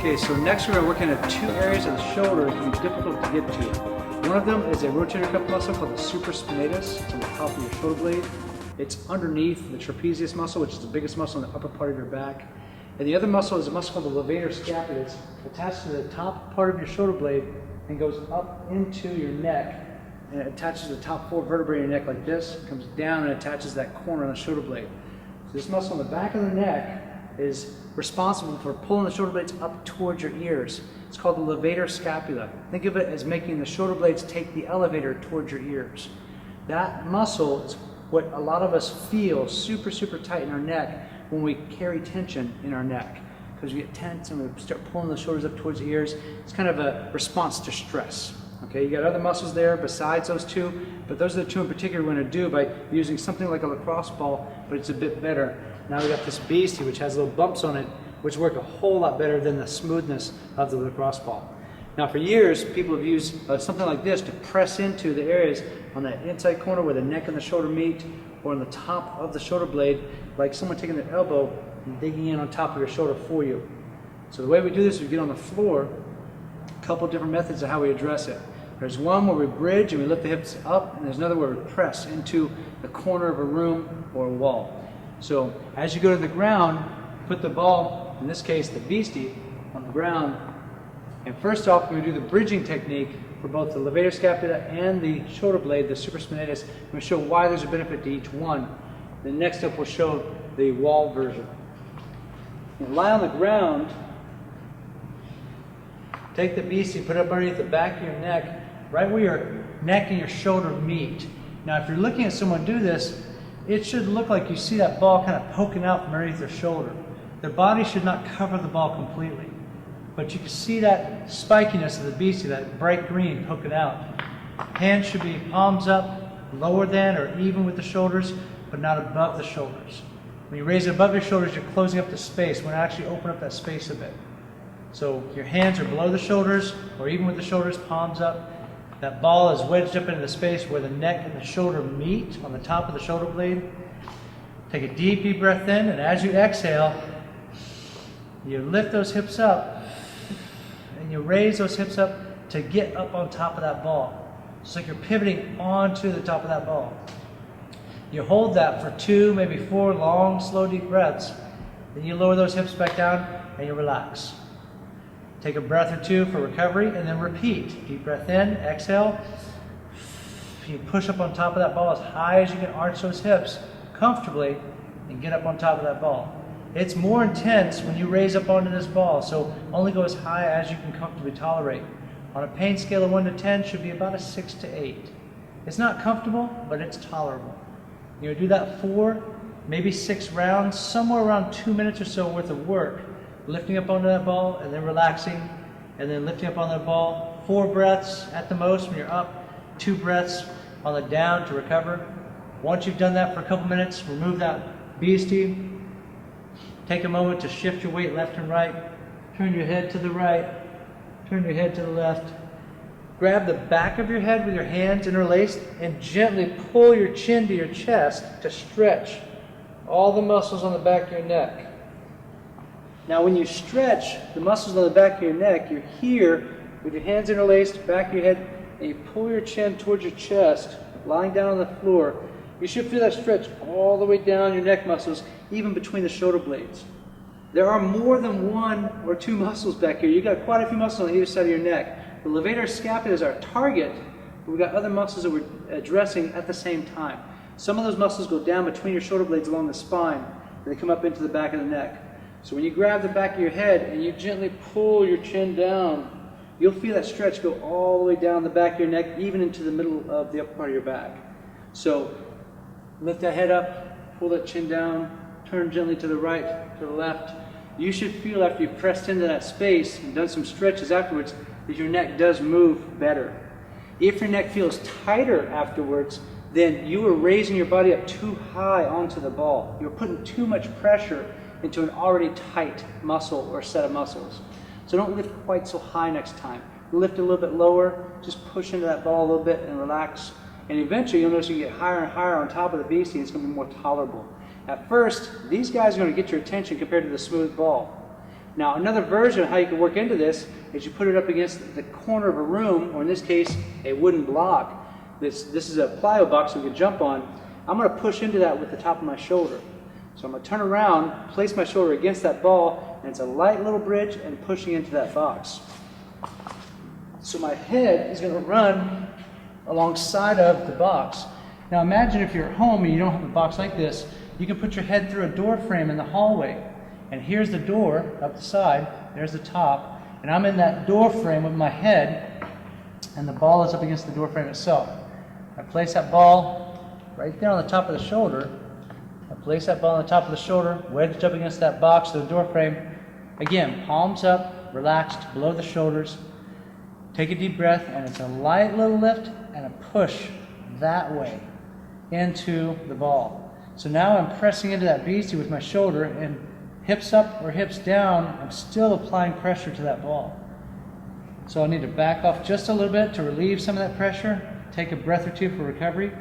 Okay, so next we're going to work in two areas of the shoulder that can be difficult to get to. One of them is a rotator cuff muscle called the supraspinatus. It's on the top of your shoulder blade. It's underneath the trapezius muscle, which is the biggest muscle in the upper part of your back. And the other muscle is a muscle called the levator scapula. It's attached to the top part of your shoulder blade and goes up into your neck. And it attaches the top four vertebrae in your neck like this, comes down and attaches that corner on the shoulder blade. So this muscle on the back of the neck is responsible for pulling the shoulder blades up towards your ears. It's called the levator scapula. Think of it as making the shoulder blades take the elevator towards your ears. That muscle is what a lot of us feel super tight in our neck when we carry tension in our neck. Because we get tense and we start pulling the shoulders up towards the ears. It's kind of a response to stress. Okay, you got other muscles there besides those two, but those are the two in particular we're going to do by using something like a lacrosse ball, but it's a bit better. Now we got this beastie which has little bumps on it, which work a whole lot better than the smoothness of the lacrosse ball. Now for years, people have used something like this to press into the areas on that inside corner where the neck and the shoulder meet, or on the top of the shoulder blade, like someone taking their elbow and digging in on top of your shoulder for you. So the way we do this is we get on the floor, a couple different methods of how we address it. There's one where we bridge and we lift the hips up, and there's another where we press into the corner of a room or a wall. So as you go to the ground, put the ball, in this case the beastie, on the ground. And first off, we're going to do the bridging technique for both the levator scapula and the shoulder blade, the supraspinatus. We'll show why there's a benefit to each one. Then next up, we'll show the wall version. You lie on the ground, take the beastie, put it up underneath the back of your neck, right where your neck and your shoulder meet. Now, if you're looking at someone do this, it should look like you see that ball kind of poking out from underneath their shoulder. Their body should not cover the ball completely, but you can see that spikiness of the beastie, that bright green poking out. Hands should be palms up, lower than or even with the shoulders, but not above the shoulders. When you raise it above your shoulders, you're closing up the space. We're going to actually open up that space a bit. So your hands are below the shoulders, or even with the shoulders, palms up. That ball is wedged up into the space where the neck and the shoulder meet on the top of the shoulder blade. Take a deep breath in, and as you exhale, you lift those hips up, and you raise those hips up to get up on top of that ball. It's like you're pivoting onto the top of that ball. You hold that for 2, maybe 4 long, slow, deep breaths. Then you lower those hips back down, and you relax. Take a breath or 2 for recovery, and then repeat. Deep breath in, exhale. You push up on top of that ball as high as you can, arch those hips comfortably, and get up on top of that ball. It's more intense when you raise up onto this ball, so only go as high as you can comfortably tolerate. On a pain scale of 1 to 10, should be about a 6 to 8. It's not comfortable, but it's tolerable. You do that 4, maybe 6 rounds, somewhere around 2 minutes or so worth of work. Lifting up onto that ball and then relaxing, and then lifting up on that ball. 4 breaths at the most when you're up, 2 breaths on the down to recover. Once you've done that for a couple minutes, remove that beastie. Take a moment to shift your weight left and right. Turn your head to the right, turn your head to the left. Grab the back of your head with your hands interlaced and gently pull your chin to your chest to stretch all the muscles on the back of your neck. Now when you stretch the muscles on the back of your neck, you're here with your hands interlaced, back of your head, and you pull your chin towards your chest, lying down on the floor. You should feel that stretch all the way down your neck muscles, even between the shoulder blades. There are more than 1 or 2 muscles back here. You've got quite a few muscles on either side of your neck. The levator scapula is our target, but we've got other muscles that we're addressing at the same time. Some of those muscles go down between your shoulder blades along the spine, and they come up into the back of the neck. So when you grab the back of your head and you gently pull your chin down, you'll feel that stretch go all the way down the back of your neck, even into the middle of the upper part of your back. So lift that head up, pull that chin down, turn gently to the right, to the left. You should feel after you've pressed into that space and done some stretches afterwards that your neck does move better. If your neck feels tighter afterwards, then you are raising your body up too high onto the ball. You're putting too much pressure into an already tight muscle or set of muscles. So don't lift quite so high next time. Lift a little bit lower, just push into that ball a little bit and relax. And eventually you'll notice you get higher and higher on top of the beastie, and it's going to be more tolerable. At first, these guys are going to get your attention compared to the smooth ball. Now, another version of how you can work into this is you put it up against the corner of a room, or in this case, a wooden block. This is a plyo box we can jump on. I'm going to push into that with the top of my shoulder. So I'm going to turn around, place my shoulder against that ball, and it's a light little bridge and pushing into that box. So my head is going to run alongside of the box. Now imagine if you're at home and you don't have a box like this, you can put your head through a door frame in the hallway. And here's the door up the side, there's the top, and I'm in that door frame with my head, and the ball is up against the door frame itself. I place that ball right there on the top of the shoulder. I place that ball on the top of the shoulder, wedged up against that box, the door frame. Again, palms up, relaxed, below the shoulders. Take a deep breath, and it's a light little lift and a push that way into the ball. So now I'm pressing into that beastie with my shoulder, and hips up or hips down, I'm still applying pressure to that ball. So I need to back off just a little bit to relieve some of that pressure, take a breath or two for recovery,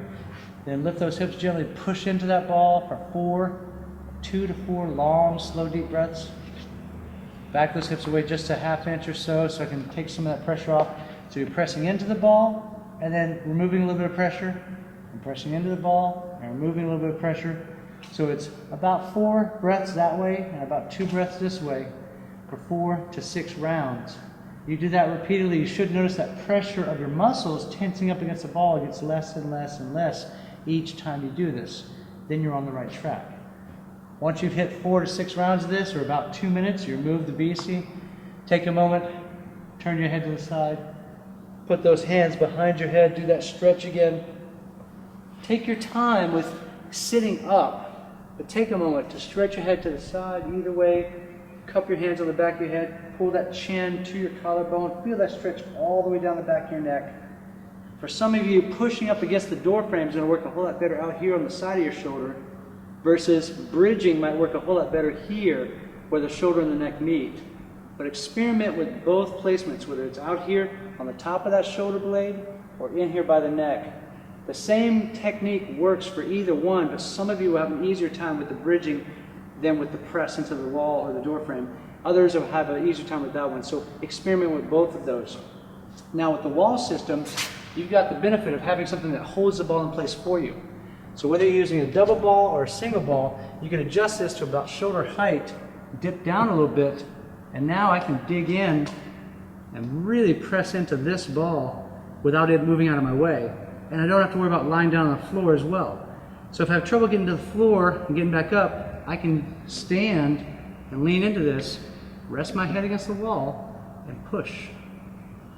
then lift those hips gently, push into that ball for 2 to 4 long, slow, deep breaths. Back those hips away just a ½ inch or so I can take some of that pressure off. So you're pressing into the ball and then removing a little bit of pressure, and pressing into the ball and removing a little bit of pressure. So it's about 4 breaths that way and about 2 breaths this way for 4 to 6 rounds. You do that repeatedly, you should notice that pressure of your muscles tensing up against the ball gets less and less and less each time you do this. Then you're on the right track. Once you've hit 4 to 6 rounds of this, or about 2 minutes, you remove the beastie, take a moment, turn your head to the side, put those hands behind your head, do that stretch again. Take your time with sitting up, but take a moment to stretch your head to the side, either way. Cup your hands on the back of your head, pull that chin to your collarbone, feel that stretch all the way down the back of your neck. For some of you, pushing up against the door frame is going to work a whole lot better out here on the side of your shoulder, versus bridging might work a whole lot better here where the shoulder and the neck meet. But experiment with both placements, whether it's out here on the top of that shoulder blade or in here by the neck. The same technique works for either one, but some of you will have an easier time with the bridging than with the press into the wall or the door frame. Others will have an easier time with that one. So experiment with both of those. Now with the wall system, you've got the benefit of having something that holds the ball in place for you. So whether you're using a double ball or a single ball, you can adjust this to about shoulder height, dip down a little bit, and now I can dig in and really press into this ball without it moving out of my way. And I don't have to worry about lying down on the floor as well. So if I have trouble getting to the floor and getting back up, I can stand and lean into this, rest my head against the wall, and push.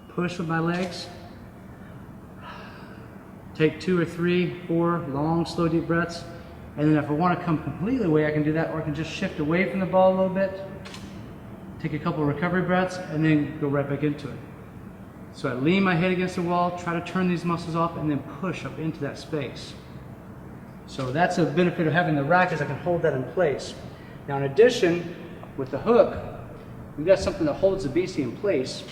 Push with my legs. Take 2 or 3, 4 long, slow, deep breaths. And then if I want to come completely away, I can do that, or I can just shift away from the ball a little bit, take a couple of recovery breaths, and then go right back into it. So I lean my head against the wall, try to turn these muscles off, and then push up into that space. So that's a benefit of having the rack, is I can hold that in place. Now in addition, with the hook, we've got something that holds the beastie in place.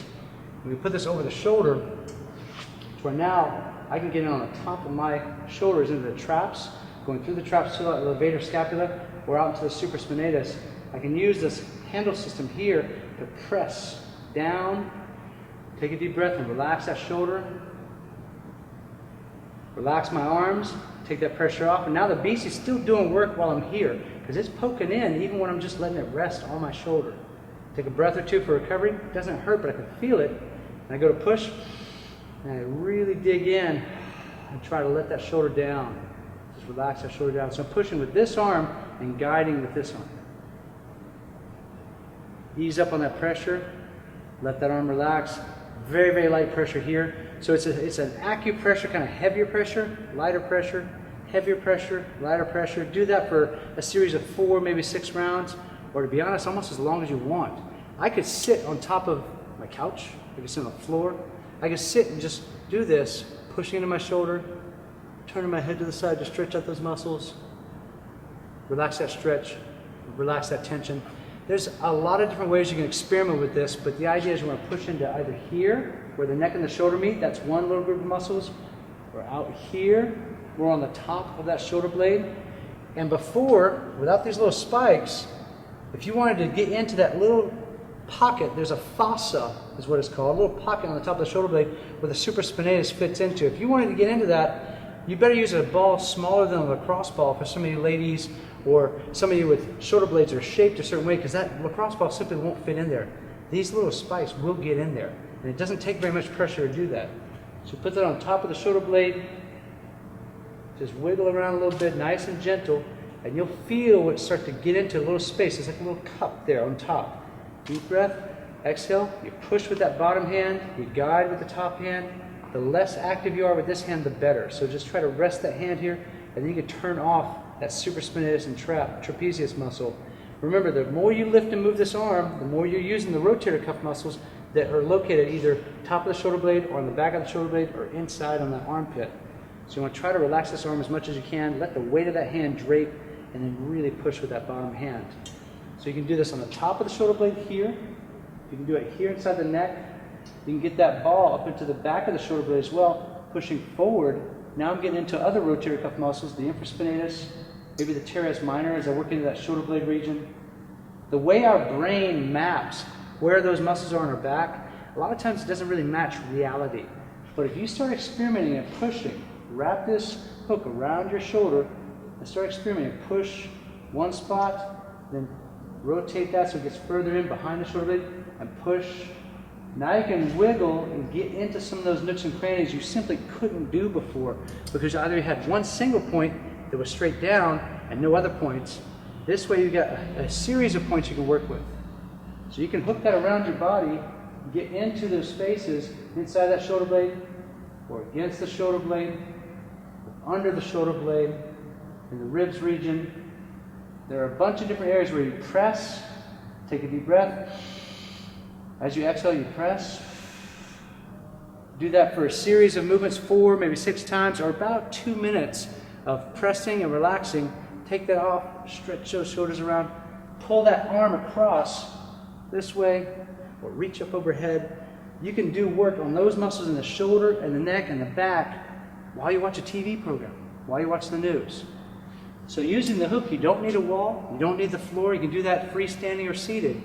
We put this over the shoulder, to where now I can get in on the top of my shoulders into the traps, going through the traps to the levator scapula, or out into the supraspinatus. I can use this handle system here to press down, take a deep breath and relax that shoulder, relax my arms, take that pressure off, and now the beastie's still doing work while I'm here, because it's poking in even when I'm just letting it rest on my shoulder. Take a breath or two for recovery. It doesn't hurt, but I can feel it. And I go to push, and I really dig in and try to let that shoulder down. Just relax that shoulder down. So I'm pushing with this arm and guiding with this arm. Ease up on that pressure. Let that arm relax. Very, very light pressure here. So it's an acupressure, kind of heavier pressure, lighter pressure, heavier pressure, lighter pressure. Do that for a series of 4, maybe 6 rounds, or to be honest, almost as long as you want. I could sit on top of my couch. I could sit on the floor. I could sit and just do this, pushing into my shoulder, turning my head to the side to stretch out those muscles, relax that stretch, relax that tension. There's a lot of different ways you can experiment with this, but the idea is you want to push into either here, where the neck and the shoulder meet, that's one little group of muscles, or out here, we're on the top of that shoulder blade. And before, without these little spikes, if you wanted to get into that little pocket, there's a fossa is what it's called, a little pocket on the top of the shoulder blade where the supraspinatus fits into. If you wanted to get into that, you better use a ball smaller than a lacrosse ball for some of you ladies or some of you with shoulder blades that are shaped a certain way, because that lacrosse ball simply won't fit in there. These little spikes will get in there, and it doesn't take very much pressure to do that. So put that on top of the shoulder blade, just wiggle around a little bit, nice and gentle, and you'll feel it start to get into a little space. It's like a little cup there on top. Deep breath, exhale, you push with that bottom hand, you guide with the top hand. The less active you are with this hand, the better. So just try to rest that hand here, and then you can turn off that supraspinatus and trapezius muscle. Remember, the more you lift and move this arm, the more you're using the rotator cuff muscles that are located either top of the shoulder blade or on the back of the shoulder blade or inside on that armpit. So you want to try to relax this arm as much as you can, let the weight of that hand drape, and then really push with that bottom hand. So you can do this on the top of the shoulder blade here. You can do it here inside the neck. You can get that ball up into the back of the shoulder blade as well, pushing forward. Now I'm getting into other rotator cuff muscles, the infraspinatus, maybe the teres minor as I work into that shoulder blade region. The way our brain maps where those muscles are on our back, a lot of times it doesn't really match reality. But if you start experimenting and pushing, wrap this hook around your shoulder and start experimenting. Push one spot, then rotate that so it gets further in behind the shoulder blade, and push. Now you can wiggle and get into some of those nooks and crannies you simply couldn't do before, because either you had one single point that was straight down and no other points. This way you got a series of points you can work with. So you can hook that around your body, get into those spaces inside that shoulder blade, or against the shoulder blade, or under the shoulder blade, in the ribs region. There are a bunch of different areas where you press, take a deep breath. As you exhale, you press. Do that for a series of movements, 4, maybe 6 times, or about 2 minutes of pressing and relaxing. Take that off, stretch those shoulders around, pull that arm across this way, or reach up overhead. You can do work on those muscles in the shoulder and the neck and the back while you watch a TV program, while you watch the news. So using the hook, you don't need a wall, you don't need the floor, you can do that freestanding or seated.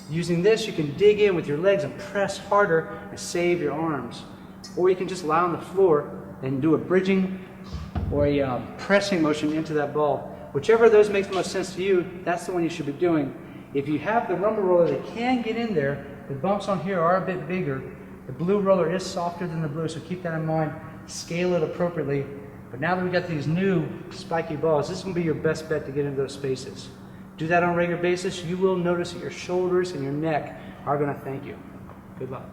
Using this, you can dig in with your legs and press harder and save your arms. Or you can just lie on the floor and do a bridging or a pressing motion into that ball. Whichever of those makes the most sense to you, that's the one you should be doing. If you have the rumble roller that can get in there, the bumps on here are a bit bigger. The blue roller is softer than the blue, so keep that in mind. Scale it appropriately. But now that we've got these new spiky balls, this is going to be your best bet to get into those spaces. Do that on a regular basis. You will notice that your shoulders and your neck are going to thank you. Good luck.